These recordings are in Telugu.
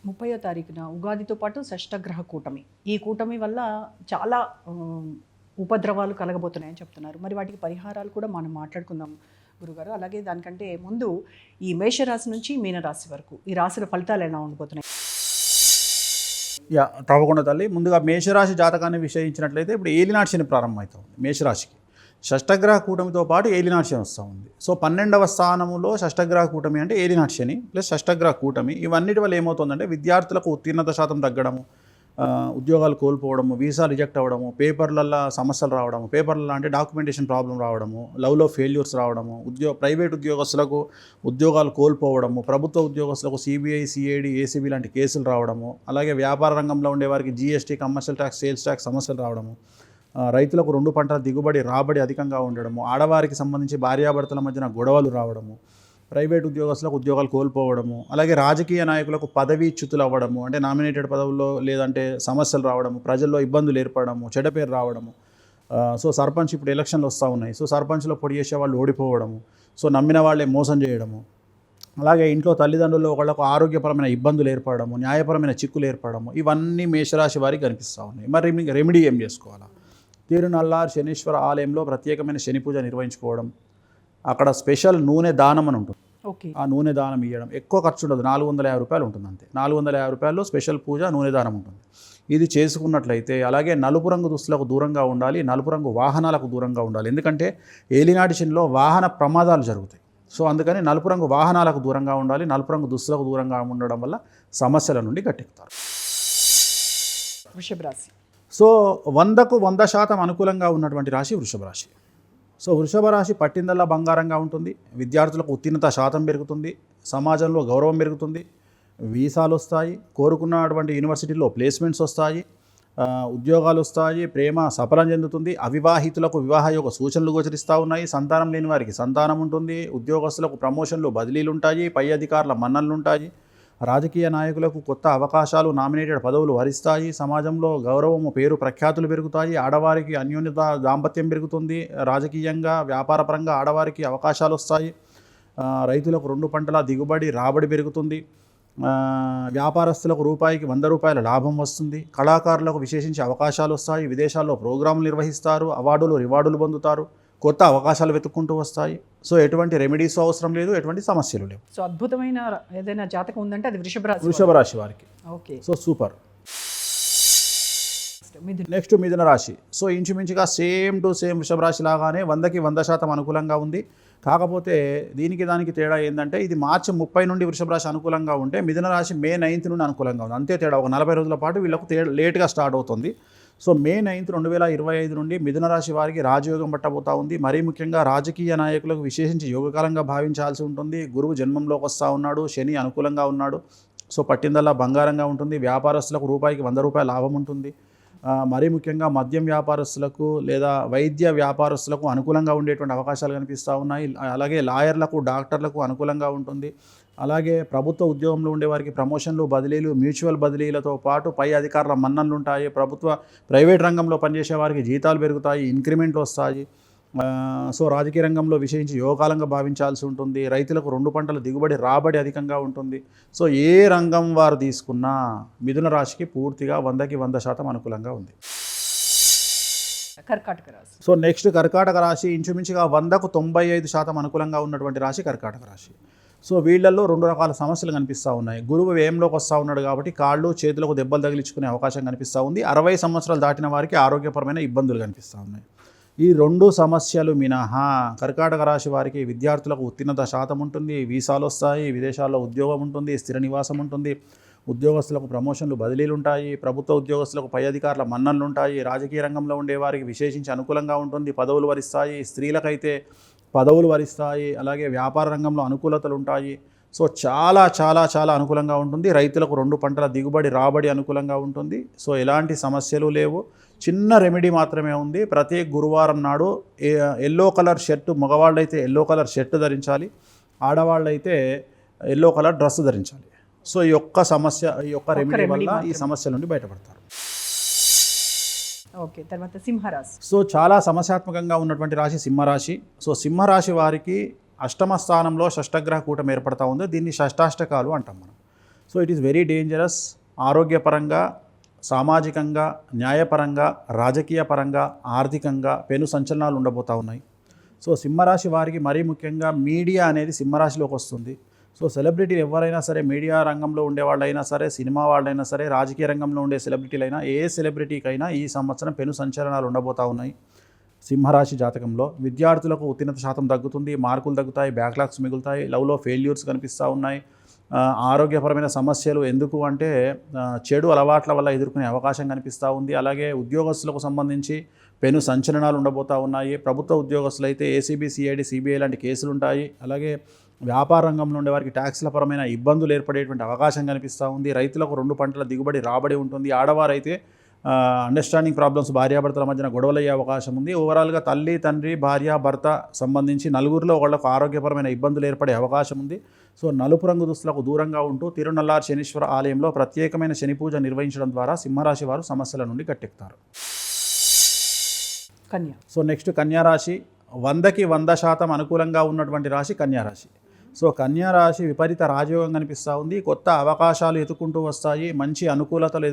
30వ తారీఖున ఉగాదితో పాటు షష్టగ్రహ కూటమి. ఈ కూటమి వల్ల చాలా ఉపద్రవాలు కలగబోతున్నాయని చెప్తున్నారు. మరి వాటికి పరిహారాలు కూడా మనం మాట్లాడుకుందాం గురుగారు. అలాగే దానికంటే ముందు ఈ మేషరాశి నుంచి మీనరాశి వరకు ఈ రాశుల ఫలితాలు ఎలా ఉండబోతున్నాయి? తప్పకుండా తల్లి. ముందుగా మేషరాశి జాతకాన్ని విషయించినట్లయితే ఇప్పుడు ఏలినాటి శని ప్రారంభమవుతుంది మేషరాశికి. షష్టగ్రహ కూటమితో పాటు ఏలినాటి శని వస్తూ ఉంది. సో 12వ స్థానంలో షష్టగ్రహ కూటమి అంటే ఏలినాటి శని ప్లస్ షష్టగ్రహ కూటమి. ఇవన్నిటి వల్ల ఏమవుతుందంటే విద్యార్థులకు ఉత్తీర్ణత శాతం తగ్గడము, ఉద్యోగాలు కోల్పోవడము, వీసా రిజెక్ట్ అవ్వడము, పేపర్లల్లో సమస్యలు రావడము, పేపర్లలో అంటే డాక్యుమెంటేషన్ ప్రాబ్లం రావడము, లవ్లో ఫెయిల్యూర్స్ రావడము, ప్రైవేట్ ఉద్యోగస్తులకు ఉద్యోగాలు కోల్పోవడము, ప్రభుత్వ ఉద్యోగస్తులకు సిబిఐ, సిఐడి, ఏసీబీ లాంటి కేసులు రావడము, అలాగే వ్యాపార రంగంలో ఉండే వారికి GST, commercial tax, sales tax సమస్యలు రావడము, రైతులకు 2 పంటల దిగుబడి రాబడి అధికంగా ఉండడము, ఆడవారికి సంబంధించి భార్యాభర్తల మధ్యన గొడవలు రావడము, ప్రైవేట్ ఉద్యోగస్తులకు ఉద్యోగాలు కోల్పోవడము, అలాగే రాజకీయ నాయకులకు పదవీచ్యుతులు అవ్వడము, అంటే నామినేటెడ్ పదవుల్లో లేదంటే సమస్యలు రావడము, ప్రజల్లో ఇబ్బందులు ఏర్పడము, చెడ్డ పేరు రావడము. సో సర్పంచ్ ఇప్పుడు ఎలక్షన్లు వస్తూ ఉన్నాయి. సో సర్పంచ్లో పొడి చేసే వాళ్ళు ఓడిపోవడము, సో నమ్మిన వాళ్ళే మోసం చేయడము, అలాగే ఇంట్లో తల్లిదండ్రుల్లో ఒకళ్ళకు ఆరోగ్యపరమైన ఇబ్బందులు ఏర్పడము, న్యాయపరమైన చిక్కులు ఏర్పడము, ఇవన్నీ మేషరాశి వారికి కనిపిస్తూ ఉన్నాయి. మరి రెమెడీ ఏం చేసుకోవాలా? తిరునల్లార్ శనీశ్వర ఆలయంలో ప్రత్యేకమైన శని పూజ నిర్వహించుకోవడం, అక్కడ స్పెషల్ నూనె దానం అని ఉంటుంది. ఓకే. ఆ నూనె దానం ఇవ్వడం ఎక్కువ ఖర్చు ఉండదు, 450 రూపాయలు ఉంటుంది అంతే. 450 రూపాయల్లో స్పెషల్ పూజ నూనె దానం ఉంటుంది. ఇది చేసుకున్నట్లయితే, అలాగే నలుపు రంగు దుస్తులకు దూరంగా ఉండాలి, నలుపు రంగు వాహనాలకు దూరంగా ఉండాలి. ఎందుకంటే ఏలినాటి శనిలో వాహన ప్రమాదాలు జరుగుతాయి. సో అందుకని నలుపు రంగు వాహనాలకు దూరంగా ఉండాలి, నలుపు రంగు దుస్తులకు దూరంగా ఉండడం వల్ల సమస్యల నుండి గట్టెక్కుతారు. వృషభ రాశి. సో 100కు 100% అనుకూలంగా ఉన్నటువంటి రాశి వృషభ రాశి. సో వృషభ రాశి పట్టిందల్లా బంగారంగా ఉంటుంది. విద్యార్థులకు ఉత్తీర్ణత శాతం పెరుగుతుంది, సమాజంలో గౌరవం పెరుగుతుంది, వీసాలు వస్తాయి, కోరుకున్నటువంటి యూనివర్సిటీలో ప్లేస్మెంట్స్ వస్తాయి, ఉద్యోగాలు వస్తాయి, ప్రేమ సఫలం చెందుతుంది, అవివాహితులకు వివాహ యొక్క సూచనలు గోచరిస్తూ ఉన్నాయి, సంతానం లేని వారికి సంతానం ఉంటుంది, ఉద్యోగస్తులకు ప్రమోషన్లు బదిలీలు ఉంటాయి, పై అధికారుల మన్ననలు ఉంటాయి, రాజకీయ నాయకులకు కొత్త అవకాశాలు, నామినేటెడ్ పదవులు వరిస్తాయి, సమాజంలో గౌరవము, పేరు ప్రఖ్యాతులు పెరుగుతాయి, ఆడవారికి అన్యోన్యత దాంపత్యం పెరుగుతుంది, రాజకీయంగా వ్యాపారపరంగా ఆడవారికి అవకాశాలు వస్తాయి, రైతులకు 2 పంటల దిగుబడి రాబడి పెరుగుతుంది, వ్యాపారస్తులకు రూపాయికి 100 రూపాయల లాభం వస్తుంది, కళాకారులకు విశేషించి అవకాశాలు వస్తాయి, విదేశాల్లో ప్రోగ్రాంలు నిర్వహిస్తారు, అవార్డులు రివార్డులు పొందుతారు, కొత్త అవకాశాలు వెతుక్కుంటూ వస్తాయి. సో ఎటువంటి రెమెడీస్ అవసరం లేదు, ఎటువంటి సమస్యలు లేవు. సో అద్భుతమైన ఏదైనా జాతకం ఉందంటే అది వృషభ రాశి వారికి. ఓకే. So super. నెక్స్ట్ మిథున రాశి. సో ఇంచుమించుగా సేమ్ టు సేమ్ వృషభ రాశి లాగానే 100కి 100% అనుకూలంగా ఉంది. కాకపోతే దానికి తేడా ఏంటంటే, ఇది మార్చి 30 నుండి వృషభ రాశి అనుకూలంగా ఉంటే మిథున రాశి మే 9 నుండి అనుకూలంగా ఉంది. అంతే తేడా. ఒక 40 రోజుల పాటు వీళ్ళకు లేట్గా స్టార్ట్ అవుతుంది. సో మే 9, 2025 నుండి మిథున రాశి వారికి రాజయోగం పట్టబోతూ ఉంది. మరీ ముఖ్యంగా రాజకీయ నాయకులకు విశేషించి యోగకాలంగా భావించాల్సి ఉంటుంది. గురువు జన్మంలోకి వస్తూ ఉన్నాడు, శని అనుకూలంగా ఉన్నాడు. సో పట్టిందల్లా బంగారంగా ఉంటుంది. వ్యాపారస్తులకు రూపాయికి 100 రూపాయల లాభం ఉంటుంది. మరీ ముఖ్యంగా మద్యం వ్యాపారస్తులకు లేదా వైద్య వ్యాపారస్తులకు అనుకూలంగా ఉండేటువంటి అవకాశాలు కనిపిస్తూ ఉన్నాయి. అలాగే లాయర్లకు, డాక్టర్లకు అనుకూలంగా ఉంటుంది. అలాగే ప్రభుత్వ ఉద్యోగంలో ఉండే వారికి ప్రమోషన్లు, బదిలీలు, మ్యూచువల్ బదిలీలతో పాటు పై అధికారుల మన్ననలు ఉంటాయి. ప్రైవేట్ రంగంలో పనిచేసే వారికి జీతాలు పెరుగుతాయి, ఇంక్రిమెంట్లు వస్తాయి. సో రాజకీయ రంగంలో విశేషించి యోగకాలంగా భావించాల్సి ఉంటుంది. రైతులకు 2 పంటల దిగుబడి రాబడి అధికంగా ఉంటుంది. సో ఏ రంగం వారు తీసుకున్నా మిథున రాశికి పూర్తిగా 100కి 100% అనుకూలంగా ఉంది. కర్కాటక రాశి. సో నెక్స్ట్ కర్కాటక రాశి. ఇంచుమించుగా 100కు 95% అనుకూలంగా ఉన్నటువంటి రాశి కర్కాటక రాశి. సో వీళ్ళల్లో 2 రకాల సమస్యలు కనిపిస్తూ ఉన్నాయి. గురువు వ్యయంలోకి వస్తూ ఉన్నాడు కాబట్టి కాళ్ళు చేతులకు దెబ్బలు తగిలించుకునే అవకాశం కనిపిస్తూ ఉంది. 60 సంవత్సరాలు దాటిన వారికి ఆరోగ్యపరమైన ఇబ్బందులు కనిపిస్తూ ఉన్నాయి. ఈ 2 సమస్యలు మినహా కర్కాటక రాశి వారికి విద్యార్థులకు ఉత్తీర్ణత శాతం ఉంటుంది, వీసాలు వస్తాయి, విదేశాల్లో ఉద్యోగం ఉంటుంది, స్థిర నివాసం ఉంటుంది, ఉద్యోగస్తులకు ప్రమోషన్లు బదిలీలు ఉంటాయి, ప్రభుత్వ ఉద్యోగస్తులకు పై అధికారుల మన్ననలు ఉంటాయి, రాజకీయ రంగంలో ఉండే వారికి విశేషించి అనుకూలంగా ఉంటుంది, పదవులు వరిస్తాయి, స్త్రీలకైతే పదవులు వరిస్తాయి, అలాగే వ్యాపార రంగంలో అనుకూలతలు ఉంటాయి. సో చాలా చాలా చాలా అనుకూలంగా ఉంటుంది. రైతులకు 2 పంటల దిగుబడి రాబడి అనుకూలంగా ఉంటుంది. సో ఎలాంటి సమస్యలు లేవు. చిన్న రెమెడీ మాత్రమే ఉంది. ప్రతి గురువారం నాడు ఎల్లో కలర్ షర్టు, మగవాళ్ళైతే ఎల్లో కలర్ షర్టు ధరించాలి, ఆడవాళ్ళైతే ఎల్లో కలర్ డ్రెస్ ధరించాలి. సో ఈ యొక్క రెమెడీ వల్ల ఈ సమస్య నుండి బయటపడతారు. ఓకే. తర్వాత సింహరాశి. సో చాలా సమస్యాత్మకంగా ఉన్నటువంటి రాశి సింహరాశి. సో సింహరాశి వారికి అష్టమ స్థానంలో షష్టగ్రహ కూటమి ఏర్పడతా ఉంది. దీన్ని షష్టాష్టకాలు అంటాం మనం. So it is very dangerous. ఆరోగ్యపరంగా, సామాజికంగా, న్యాయపరంగా, రాజకీయ పరంగా, ఆర్థికంగా పెను సంచలనాలు ఉండబోతూ ఉన్నాయి. సో సింహరాశి వారికి మరీ ముఖ్యంగా మీడియా అనేది సింహరాశిలోకి వస్తుంది. సో సెలబ్రిటీలు ఎవరైనా సరే, మీడియా రంగంలో ఉండే వాళ్ళైనా సరే, సినిమా వాళ్ళైనా సరే, రాజకీయ రంగంలో ఉండే సెలబ్రిటీలైనా, ఏ సెలబ్రిటీకైనా ఈ సంవత్సరం పెను సంచలనాలు ఉండబోతూ ఉన్నాయి. సింహరాశి జాతకంలో విద్యార్థులకు ఉత్తీర్ణత శాతం తగ్గుతుంది, మార్కులు తగ్గుతాయి, బ్యాక్లాగ్స్ మిగులుతాయి, లవ్లో ఫెయిల్యూర్స్ కనిపిస్తూ ఉన్నాయి. ఆరోగ్యపరమైన సమస్యలు ఎందుకు అంటే చెడు అలవాట్ల వల్ల ఎదుర్కొనే అవకాశం కనిపిస్తూ ఉంది. అలాగే ఉద్యోగస్తులకు సంబంధించి పెను సంచలనాలు ఉండబోతూ ఉన్నాయి. ప్రభుత్వ ఉద్యోగస్తులు అయితే ఏసీబీ, సిఐడి, సిబిఐ లాంటి కేసులు ఉంటాయి. అలాగే వ్యాపార రంగంలో ఉండే వారికి ట్యాక్స్ల పరమైన ఇబ్బందులు ఏర్పడేటువంటి అవకాశం కనిపిస్తూ ఉంది. రైతులకు 2 పంటల దిగుబడి రాబడి ఉంటుంది. ఆడవారైతే అండర్స్టాండింగ్ ప్రాబ్లమ్స్, భార్యాభర్తల మధ్యన గొడవలయ్యే అవకాశం ఉంది. ఓవరాల్గా తల్లి, తండ్రి, భార్య, భర్త సంబంధించి నలుగురిలో ఒకళ్ళకు ఆరోగ్యపరమైన ఇబ్బందులు ఏర్పడే అవకాశం ఉంది. సో నలుపు రంగు దుస్తులకు దూరంగా ఉంటూ తిరునల్లార్ శనీశ్వర ఆలయంలో ప్రత్యేకమైన శని పూజ నిర్వహించడం ద్వారా సింహరాశి వారు సమస్యల నుండి గట్టెక్కుతారు. కన్యా. సో నెక్స్ట్ కన్యారాశి. 100కి 100% అనుకూలంగా ఉన్నటువంటి రాశి కన్యారాశి. సో కన్యారాశి విపరీత రాజయోగం కనిపిస్తూ ఉంది. కొత్త అవకాశాలు ఎదుర్కొంటూ వస్తాయి. మంచి అనుకూలతలు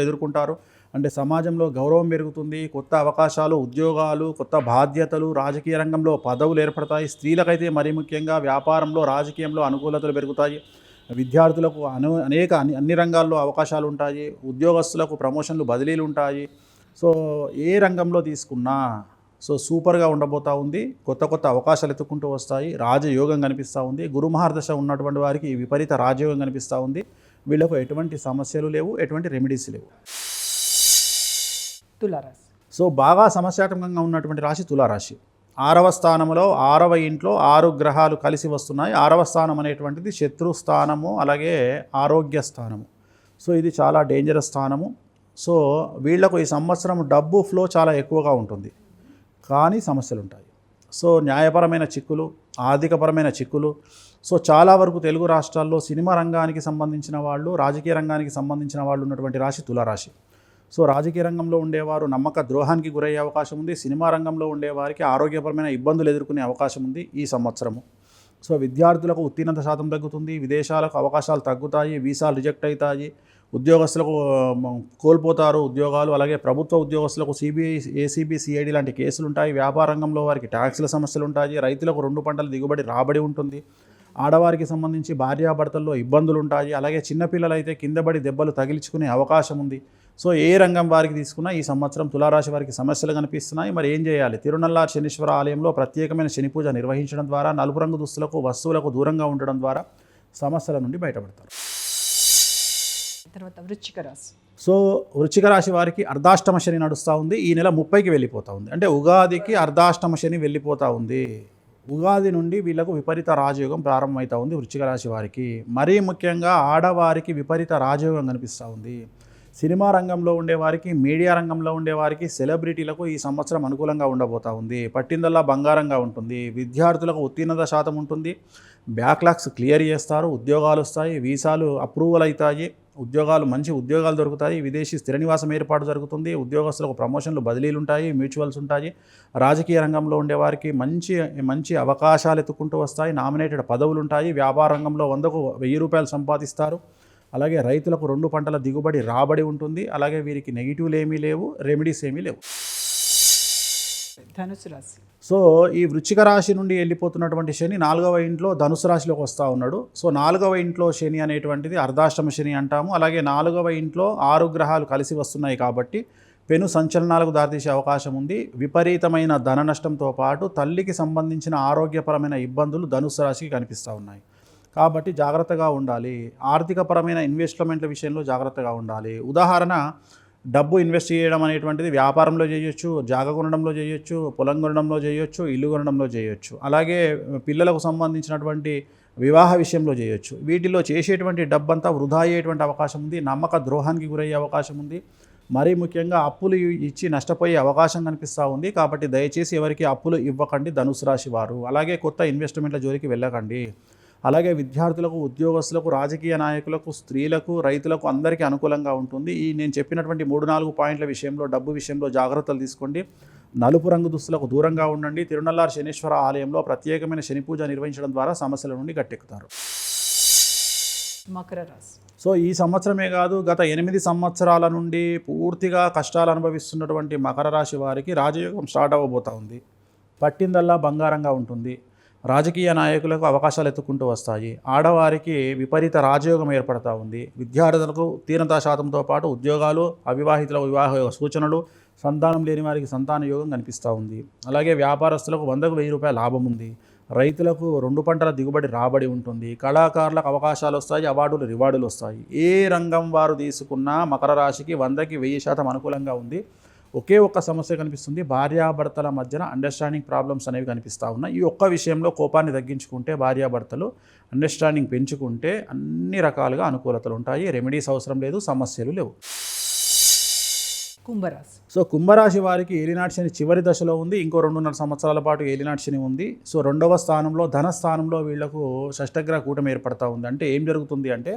ఎదుర్కొంటారు. అంటే సమాజంలో గౌరవం పెరుగుతుంది. కొత్త అవకాశాలు, ఉద్యోగాలు, కొత్త బాధ్యతలు, రాజకీయ రంగంలో పదవులు ఏర్పడతాయి. స్త్రీలకైతే మరీ ముఖ్యంగా వ్యాపారంలో, రాజకీయంలో అనుకూలతలు పెరుగుతాయి. విద్యార్థులకు అన్ని రంగాల్లో అవకాశాలు ఉంటాయి. ఉద్యోగస్తులకు ప్రమోషన్లు, బదిలీలు ఉంటాయి. సో ఏ రంగంలో తీసుకున్నా సో సూపర్గా ఉండబోతూ ఉంది. కొత్త అవకాశాలు ఎత్తుకుంటూ వస్తాయి. రాజయోగం కనిపిస్తూ ఉంది. గురుమహర్దశ ఉన్నటువంటి వారికి ఈ విపరీత రాజయోగం కనిపిస్తూ ఉంది. వీళ్ళకు ఎటువంటి సమస్యలు లేవు, ఎటువంటి రెమెడీస్ లేవు. తులారాశి. సో బాగా సమస్యాత్మకంగా ఉన్నటువంటి రాశి తులారాశి. 6వ స్థానంలో 6వ ఇంట్లో 6 గ్రహాలు కలిసి వస్తున్నాయి. 6వ స్థానం అనేటువంటిది శత్రు స్థానము, అలాగే ఆరోగ్య స్థానము. సో ఇది చాలా డేంజరస్ స్థానము. సో వీళ్లకు ఈ సంవత్సరం డబ్బు ఫ్లో చాలా ఎక్కువగా ఉంటుంది, కానీ సమస్యలు ఉంటాయి. సో న్యాయపరమైన చిక్కులు, ఆర్థికపరమైన చిక్కులు. సో చాలా వరకు తెలుగు రాష్ట్రాల్లో సినిమా రంగానికి సంబంధించిన వాళ్ళు, రాజకీయ రంగానికి సంబంధించిన వాళ్ళు ఉన్నటువంటి రాశి తులారాశి. సో రాజకీయ రంగంలో ఉండేవారు నమ్మక ద్రోహానికి గురయ్యే అవకాశం ఉంది. సినిమా రంగంలో ఉండేవారికి ఆరోగ్యపరమైన ఇబ్బందులు ఎదుర్కొనే అవకాశం ఉంది ఈ సంవత్సరము. సో విద్యార్థులకు ఉత్తీర్ణత శాతం తగ్గుతుంది. విదేశాలకు అవకాశాలు తగ్గుతాయి. వీసాలు రిజెక్ట్ అవుతాయి. ఉద్యోగస్తులకు కోల్పోతారు ఉద్యోగాలు. అలాగే ప్రభుత్వ ఉద్యోగస్తులకు సిబిఐ, ఏసీబీ, సిఐడి లాంటి కేసులు ఉంటాయి. వ్యాపార రంగంలో వారికి ట్యాక్స్ల సమస్యలు ఉంటాయి. రైతులకు 2 పంటల దిగుబడి రాబడి ఉంటుంది. ఆడవారికి సంబంధించి భార్యాభర్తల్లో ఇబ్బందులు ఉంటాయి. అలాగే చిన్నపిల్లలైతే కిందబడి దెబ్బలు తగిలించుకునే అవకాశం ఉంది. సో ఏ రంగం వారికి తీసుకున్నా ఈ సంవత్సరం తులారాశి వారికి సమస్యలు కనిపిస్తున్నాయి. మరి ఏం చేయాలి? తిరునల్లార్ శనీశ్వర ఆలయంలో ప్రత్యేకమైన శని పూజ నిర్వహించడం ద్వారా, నలుపు రంగు దుస్తులకు, వస్తువులకు దూరంగా ఉండడం ద్వారా సమస్యల నుండి బయటపడతారు. తర్వాత వృశ్చిక రాశి. సో వృశ్చిక రాశి వారికి అర్ధాష్టమ శని నడుస్తూ ఉంది. ఈ నెల 30కి వెళ్ళిపోతూ ఉంది. అంటే ఉగాదికి అర్ధాష్టమ శని వెళ్ళిపోతూ ఉంది. ఉగాది నుండి వీళ్ళకు విపరీత రాజయోగం ప్రారంభమవుతూ ఉంది వృశ్చిక రాశి వారికి. మరీ ముఖ్యంగా ఆడవారికి విపరీత రాజయోగం కనిపిస్తూ ఉంది. సినిమా రంగంలో ఉండేవారికి, మీడియా రంగంలో ఉండేవారికి, సెలబ్రిటీలకు ఈ సంవత్సరం అనుకూలంగా ఉండబోతూ ఉంది. పట్టిందల్లా బంగారంగా ఉంటుంది. విద్యార్థులకు ఉత్తీర్ణత శాతం ఉంటుంది. బ్యాక్లాగ్స్ క్లియర్ చేస్తారు. ఉద్యోగాలు వస్తాయి. వీసాలు అప్రూవల్ అవుతాయి. మంచి ఉద్యోగాలు దొరుకుతాయి. విదేశీ స్థిర నివాసం ఏర్పాటు జరుగుతుంది. ఉద్యోగస్తులకు ప్రమోషన్లు, బదిలీలు ఉంటాయి. మ్యూచువల్స్ ఉంటాయి. రాజకీయ రంగంలో ఉండేవారికి మంచి అవకాశాలు ఎత్తుకుంటూ వస్తాయి. నామినేటెడ్ పదవులు ఉంటాయి. వ్యాపార రంగంలో 100కు 1000 రూపాయలు సంపాదిస్తారు. అలాగే రైతులకు 2 పంటల దిగుబడి రాబడి ఉంటుంది. అలాగే వీరికి నెగిటివ్లు ఏమీ లేవు, రెమెడీస్ ఏమీ లేవు. ధనుసు రాశి. సో ఈ వృశ్చిక రాశి నుండి వెళ్ళిపోతున్నటువంటి శని 4వ ఇంట్లో ధనుసు రాశిలోకి వస్తూ ఉన్నాడు. సో 4వ ఇంట్లో శని అనేటువంటిది అర్ధాష్టమ శని అంటాము. అలాగే 4వ ఇంట్లో 6 గ్రహాలు కలిసి వస్తున్నాయి కాబట్టి పెను సంచలనాలకు దారితీసే అవకాశం ఉంది. విపరీతమైన ధన నష్టంతో పాటు తల్లికి సంబంధించిన ఆరోగ్యపరమైన ఇబ్బందులు ధనుసు రాశికి కనిపిస్తూ ఉన్నాయి. కాబట్టి జాగ్రత్తగా ఉండాలి. ఆర్థికపరమైన ఇన్వెస్ట్మెంట్ల విషయంలో జాగ్రత్తగా ఉండాలి. ఉదాహరణ, డబ్బు ఇన్వెస్ట్ చేయడం అనేటువంటిది వ్యాపారంలో చేయొచ్చు, జాగ కొనడంలో చేయొచ్చు, పొలం కొనడంలో చేయొచ్చు, ఇల్లు కొనడంలో చేయొచ్చు. అలాగే పిల్లలకు సంబంధించినటువంటి వివాహ విషయంలో చేయొచ్చు. వీటిలో చేసేటువంటి డబ్బంతా వృధా అయ్యేటువంటి అవకాశం ఉంది. నమ్మక ద్రోహానికి గురయ్యే అవకాశం ఉంది. మరీ ముఖ్యంగా అప్పులు ఇచ్చి నష్టపోయే అవకాశం కనిపిస్తూ ఉంది. కాబట్టి దయచేసి ఎవరికి అప్పులు ఇవ్వకండి ధనుసు రాశి వారు. అలాగే కొత్త ఇన్వెస్ట్మెంట్ల జోలికి వెళ్ళకండి. అలాగే విద్యార్థులకు, ఉద్యోగస్తులకు, రాజకీయ నాయకులకు, స్త్రీలకు, రైతులకు అందరికీ అనుకూలంగా ఉంటుంది. ఈ నేను చెప్పినటువంటి 3-4 పాయింట్ల విషయంలో, డబ్బు విషయంలో జాగ్రత్తలు తీసుకోండి. నలుపు రంగు దుస్తులకు దూరంగా ఉండండి. తిరునల్లార్ శనీశ్వర ఆలయంలో ప్రత్యేకమైన శని పూజ నిర్వహించడం ద్వారా సమస్యల నుండి గట్టెక్కుతారు. మకర రాశి. సో ఈ సంవత్సరమే కాదు, గత 8 సంవత్సరాల నుండి పూర్తిగా కష్టాలు అనుభవిస్తున్నటువంటి మకర రాశి వారికి రాజయోగం స్టార్ట్ అవ్వబోతూ ఉంది. పట్టిందల్లా బంగారంగా ఉంటుంది. రాజకీయ నాయకులకు అవకాశాలు ఎత్తుకుంటూ వస్తాయి. ఆడవారికి విపరీత రాజయోగం ఏర్పడతా ఉంది. విద్యార్థులకు తీవ్రతా శాతంతో పాటు ఉద్యోగాలు, అవివాహితులకు వివాహ సూచనలు, సంతానం లేని వారికి సంతాన యోగం కనిపిస్తూ ఉంది. అలాగే వ్యాపారస్తులకు 100కు 1000 రూపాయల లాభం ఉంది. రైతులకు 2 పంటల దిగుబడి రాబడి ఉంటుంది. కళాకారులకు అవకాశాలు వస్తాయి, అవార్డులు రివార్డులు వస్తాయి. ఏ రంగం వారు తీసుకున్నా మకర రాశికి 100కి 1000% అనుకూలంగా ఉంది. ఒకే ఒక్క సమస్య కనిపిస్తుంది, భార్యాభర్తల మధ్యన అండర్స్టాండింగ్ ప్రాబ్లమ్స్ అనేవి కనిపిస్తూ ఉన్నాయి. ఈ ఒక్క విషయంలో కోపాన్ని తగ్గించుకుంటే, భార్యాభర్తలు అండర్స్టాండింగ్ పెంచుకుంటే అన్ని రకాలుగా అనుకూలతలు ఉంటాయి. రెమెడీస్ అవసరం లేదు, సమస్యలు లేవు. కుంభరాశి. సో కుంభరాశి వారికి ఏలినాటి శని చివరి దశలో ఉంది. ఇంకో 2.5 సంవత్సరాల పాటు ఏలినాటి శని ఉంది. సో 2వ స్థానంలో ధనస్థానంలో వీళ్లకు షష్టగ్రహ కూటమి ఏర్పడతా ఉంది. అంటే ఏం జరుగుతుంది అంటే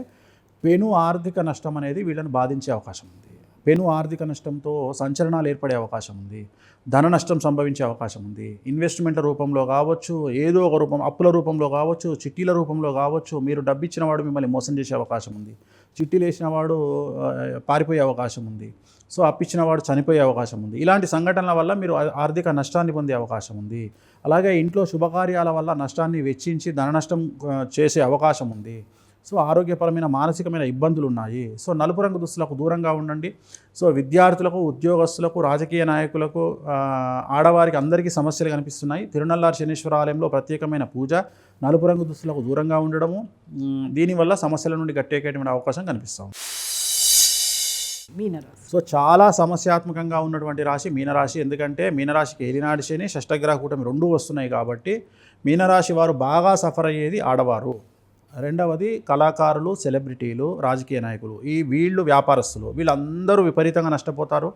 పెను ఆర్థిక నష్టం అనేది వీళ్ళని బాధించే అవకాశం ఉంది. పెను ఆర్థిక నష్టంతో సంచలనాలు ఏర్పడే అవకాశం ఉంది. ధన నష్టం సంభవించే అవకాశం ఉంది. ఇన్వెస్ట్మెంట్ల రూపంలో కావచ్చు, ఏదో ఒక రూపం, అప్పుల రూపంలో కావచ్చు, చిట్టీల రూపంలో కావచ్చు, మీరు డబ్బు ఇచ్చిన వాడు మిమ్మల్ని మోసం చేసే అవకాశం ఉంది. చిట్టీలు వేసిన వాడు పారిపోయే అవకాశం ఉంది. సో అప్పిచ్చిన వాడు చనిపోయే అవకాశం ఉంది. ఇలాంటి సంఘటనల వల్ల మీరు ఆర్థిక నష్టాన్ని పొందే అవకాశం ఉంది. అలాగే ఇంట్లో శుభకార్యాల వల్ల నష్టాన్ని వెచ్చించి ధన నష్టం చేసే అవకాశం ఉంది. సో ఆరోగ్యపరమైన మానసికమైన ఇబ్బందులు ఉన్నాయి. సో నలుపు రంగు దుస్తులకు దూరంగా ఉండండి. సో విద్యార్థులకు, ఉద్యోగస్తులకు, రాజకీయ నాయకులకు, ఆడవారికి అందరికీ సమస్యలు కనిపిస్తున్నాయి. తిరునల్లారి శనీశ్వర ఆలయంలో ప్రత్యేకమైన పూజ, నలుపు రంగు దుస్తులకు దూరంగా ఉండడము, దీనివల్ల సమస్యల నుండి గట్టెక్కేటువంటి అవకాశం కనిపిస్తాం. మీనరాశి. సో చాలా సమస్యాత్మకంగా ఉన్నటువంటి రాశి మీనరాశి. ఎందుకంటే మీనరాశికి ఏలినాటి శని, షష్టగ్రహ కూటమి 2 వస్తున్నాయి కాబట్టి మీనరాశి వారు బాగా సఫర్ అయ్యేది ఆడవారు. రెండవది కళాకారులు, సెలబ్రిటీలు, రాజకీయ నాయకులు, వీళ్ళు వ్యాపారస్తులు, వీళ్ళందరూ విపరీతంగా నష్టపోతారు.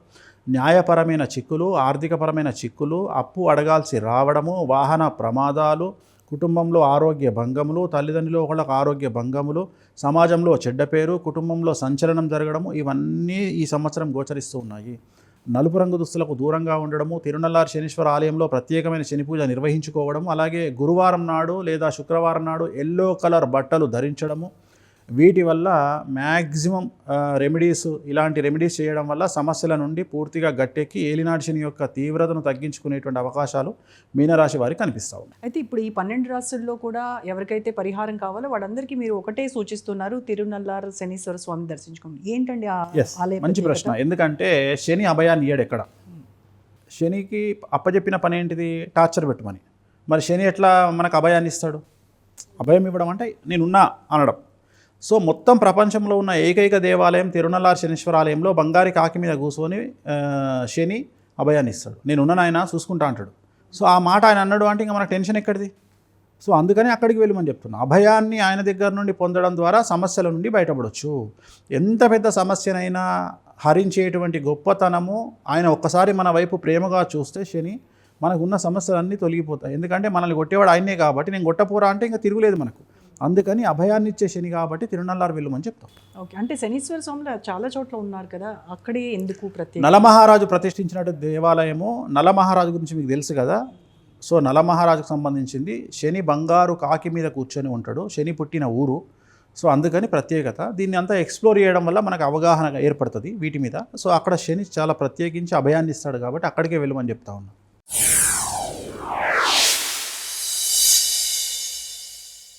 న్యాయపరమైన చిక్కులు, ఆర్థికపరమైన చిక్కులు, అప్పు అడగాల్సి రావడము, వాహన ప్రమాదాలు, కుటుంబంలో ఆరోగ్య భంగములు, తల్లిదండ్రులు ఒకళ్ళకు ఆరోగ్య భంగములు, సమాజంలో చెడ్డ పేరు, కుటుంబంలో సంచలనం జరగడము, ఇవన్నీ ఈ సంవత్సరం గోచరిస్తూ ఉన్నాయి. నలుపు రంగు దుస్తులకు దూరంగా ఉండడము, తిరునల్లారి శనీశ్వర ఆలయంలో ప్రత్యేకమైన శని పూజ నిర్వహించుకోవడము, అలాగే గురువారం నాడు లేదా శుక్రవారం నాడు ఎల్లో కలర్ బట్టలు ధరించడము, వీటి వల్ల మ్యాక్సిమం రెమెడీస్, ఇలాంటి రెమెడీస్ చేయడం వల్ల సమస్యల నుండి పూర్తిగా గట్టెక్కి ఏలినాటి శని యొక్క తీవ్రతను తగ్గించుకునేటువంటి అవకాశాలు మీనరాశి వారికి కనిపిస్తూ ఉన్నాయి. అయితే ఇప్పుడు ఈ 12 రాశుల్లో కూడా ఎవరికైతే పరిహారం కావాలో వాళ్ళందరికీ మీరు ఒకటే సూచిస్తున్నారు, తిరునల్లారు శనీశ్వర స్వామి దర్శించుకోండి. ఏంటండి ఆలయం? మంచి ప్రశ్న. ఎందుకంటే శని అభయాన్ని ఇయ్యడు ఎక్కడ. శనికి అప్పచెప్పిన పని ఏంటిది? టార్చర్ పెట్టమని. మరి శని ఎట్లా మనకు అభయాన్ని ఇస్తాడు? అభయం ఇవ్వడం అంటే నేనున్నా అనడం. సో మొత్తం ప్రపంచంలో ఉన్న ఏకైక దేవాలయం తిరునల్లారి శనీశ్వర ఆలయంలో బంగారి కాకి మీద కూర్చొని శని అభయాన్ని ఇస్తాడు. నేనున్న ఆయన చూసుకుంటా అంటాడు. సో ఆ మాట ఆయన అన్నాడు అంటే ఇంకా మనకు టెన్షన్ ఎక్కడిది? సో అందుకని అక్కడికి వెళ్ళమని చెప్తున్నా. అభయాన్ని ఆయన దగ్గర నుండి పొందడం ద్వారా సమస్యల నుండి బయటపడవచ్చు. ఎంత పెద్ద సమస్యనైనా హరించేటువంటి గొప్పతనము ఆయన ఒక్కసారి మన వైపు ప్రేమగా చూస్తే శని మనకున్న సమస్యలన్నీ తొలగిపోతాయి. ఎందుకంటే మనల్ని కొట్టేవాడు ఆయనే కాబట్టి నేను కొట్టపోరా అంటే ఇంకా తిరుగులేదు మనకు. అందుకని అభయాన్ని ఇచ్చే శని కాబట్టి తిరునల్లారు వెళ్ళమని చెప్తాం. ఓకే, అంటే శనీశ్వర స్వామిలో చాలా చోట్ల ఉన్నారు కదా, అక్కడే ఎందుకు ప్రత్యేక? నలమహారాజు ప్రతిష్ఠించినట్టు దేవాలయము. నలమహారాజు గురించి మీకు తెలుసు కదా. సో నలమహారాజుకు సంబంధించింది. శని బంగారు కాకి మీద కూర్చొని ఉంటాడు. శని పుట్టిన ఊరు. సో అందుకని ప్రత్యేకత. దీన్ని అంతా ఎక్స్ప్లోర్ చేయడం వల్ల మనకు అవగాహన ఏర్పడుతుంది వీటి మీద. సో అక్కడ శని చాలా ప్రత్యేకించి అభయాన్ని ఇస్తాడు కాబట్టి అక్కడికే వెళ్ళమని చెప్తా ఉన్నాం.